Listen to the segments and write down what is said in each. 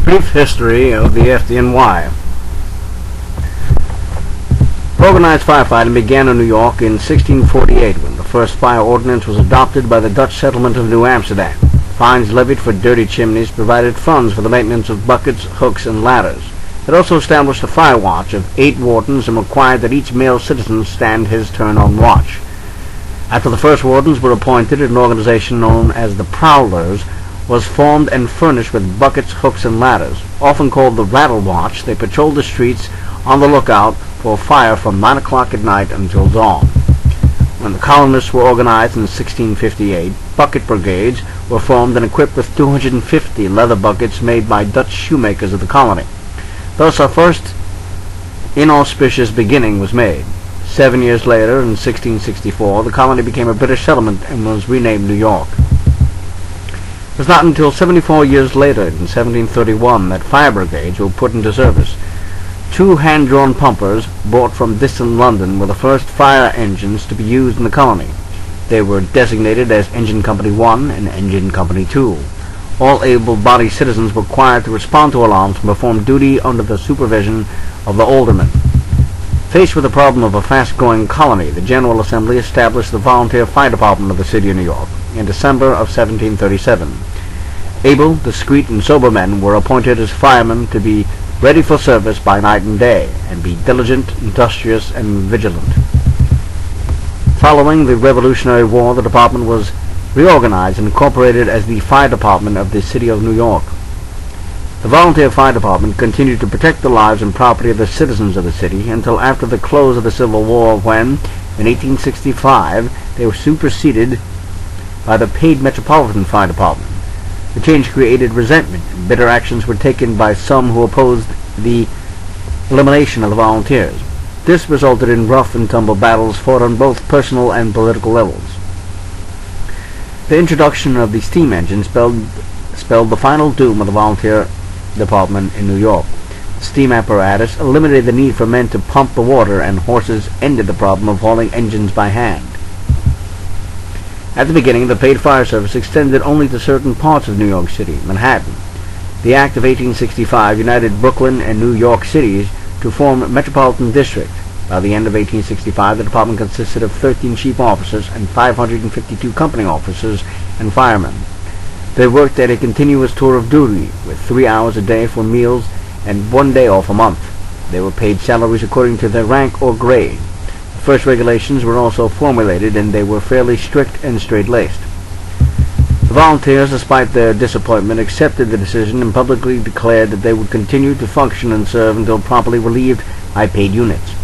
Brief history of the FDNY. Organized firefighting began in New York in 1648 when the first fire ordinance was adopted by the Dutch settlement of New Amsterdam. Fines levied for dirty chimneys provided funds for the maintenance of buckets, hooks, and ladders. It also established a fire watch of 8 wardens and required that each male citizen stand his turn on watch. After the first wardens were appointed, an organization known as the Prowlers was formed and furnished with buckets, hooks, and ladders. Often called the Rattle Watch, they patrolled the streets on the lookout for fire from 9 o'clock at night until dawn. When the colonists were organized in 1658, bucket brigades were formed and equipped with 250 leather buckets made by Dutch shoemakers of the colony. Thus our first inauspicious beginning was made. 7 years later, in 1664, the colony became a British settlement and was renamed New York. It was not until 74 years later, in 1731, that fire brigades were put into service. 2 hand-drawn pumpers, brought from distant London, were the first fire engines to be used in the colony. They were designated as Engine Company 1 and Engine Company 2. All able-bodied citizens were required to respond to alarms and perform duty under the supervision of the aldermen. Faced with the problem of a fast-growing colony, the General Assembly established the Volunteer Fire Department of the City of New York in December of 1737. Able, discreet, and sober men were appointed as firemen to be ready for service by night and day, and be diligent, industrious, and vigilant. Following the Revolutionary War, the department was reorganized and incorporated as the Fire Department of the City of New York. The Volunteer Fire Department continued to protect the lives and property of the citizens of the city until after the close of the Civil War, when, in 1865, they were superseded by the paid Metropolitan Fire Department. The change created resentment, and bitter actions were taken by some who opposed the elimination of the volunteers. This resulted in rough and tumble battles fought on both personal and political levels. The introduction of the steam engine spelled the final doom of the volunteer department in New York. The steam apparatus eliminated the need for men to pump the water, and horses ended the problem of hauling engines by hand. At the beginning, the paid fire service extended only to certain parts of New York City, Manhattan. The Act of 1865 united Brooklyn and New York cities to form a metropolitan district. By the end of 1865, the department consisted of 13 chief officers and 552 company officers and firemen. They worked at a continuous tour of duty, with 3 hours a day for meals and 1 day off a month. They were paid salaries according to their rank or grade. The first regulations were also formulated, and they were fairly strict and straight-laced. The volunteers, despite their disappointment, accepted the decision and publicly declared that they would continue to function and serve until properly relieved by paid units.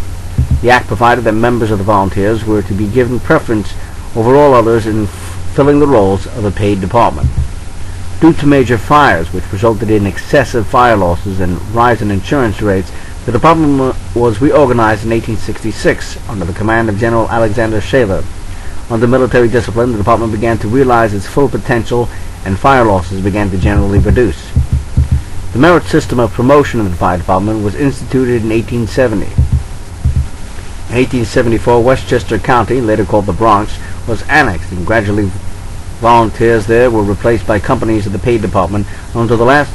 The Act provided that members of the volunteers were to be given preference over all others in filling the roles of the paid department. Due to major fires, which resulted in excessive fire losses and rise in insurance rates, the department was reorganized in 1866 under the command of General Alexander Shaler. Under military discipline, the department began to realize its full potential, and fire losses began to generally reduce. The merit system of promotion of the fire department was instituted in 1870. In 1874, Westchester County, later called the Bronx, was annexed, and gradually volunteers there were replaced by companies of the paid department until the last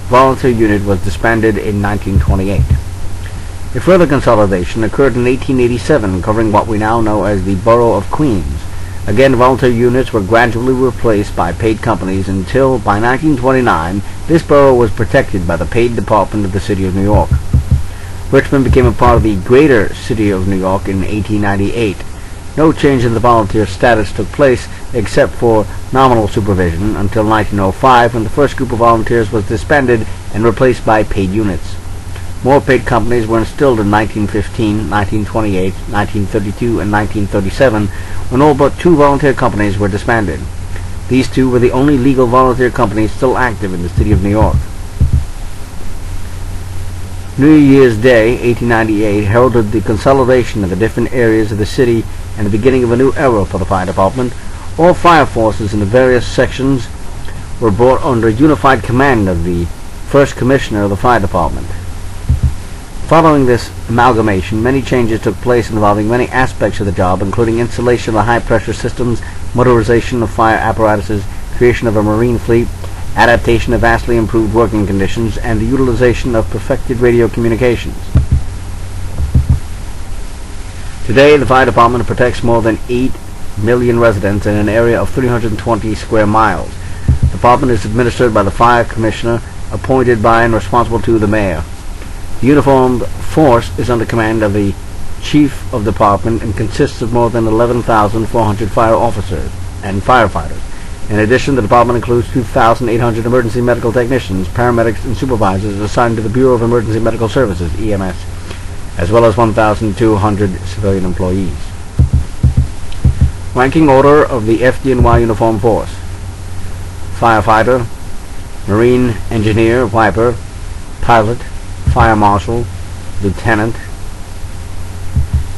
volunteer unit was disbanded in 1928. A further consolidation occurred in 1887, covering what we now know as the Borough of Queens. Again, volunteer units were gradually replaced by paid companies until, by 1929, this borough was protected by the paid department of the City of New York. Richmond became a part of the Greater City of New York in 1898. No change in the volunteer status took place except for nominal supervision until 1905, when the first group of volunteers was disbanded and replaced by paid units. More paid companies were instilled in 1915, 1928, 1932, and 1937, when all but 2 volunteer companies were disbanded. These 2 were the only legal volunteer companies still active in the City of New York. New Year's Day, 1898, heralded the consolidation of the different areas of the city and the beginning of a new era for the fire department. All fire forces in the various sections were brought under unified command of the first commissioner of the fire department. Following this amalgamation, many changes took place involving many aspects of the job, including installation of high-pressure systems, motorization of fire apparatuses, creation of a marine fleet, adaptation of vastly improved working conditions, and the utilization of perfected radio communications. Today, the fire department protects more than 8 million residents in an area of 320 square miles. The department is administered by the fire commissioner, appointed by and responsible to the mayor. The uniformed force is under command of the chief of the department and consists of more than 11,400 fire officers and firefighters. In addition, the department includes 2,800 emergency medical technicians, paramedics, and supervisors assigned to the Bureau of Emergency Medical Services, EMS, as well as 1,200 civilian employees. Ranking order of the FDNY Uniform Force: Firefighter, Marine Engineer, Viper, Pilot, Fire Marshal, Lieutenant,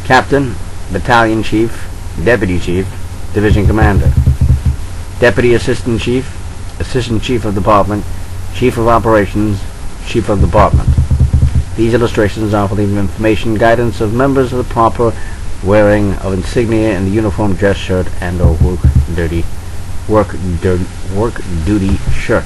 Captain, Battalion Chief, Deputy Chief, Division Commander, Deputy Assistant Chief, Assistant Chief of Department, Chief of Operations, Chief of Department. These illustrations are for the information guidance of members of the proper wearing of insignia in the uniform dress shirt and or work duty shirt.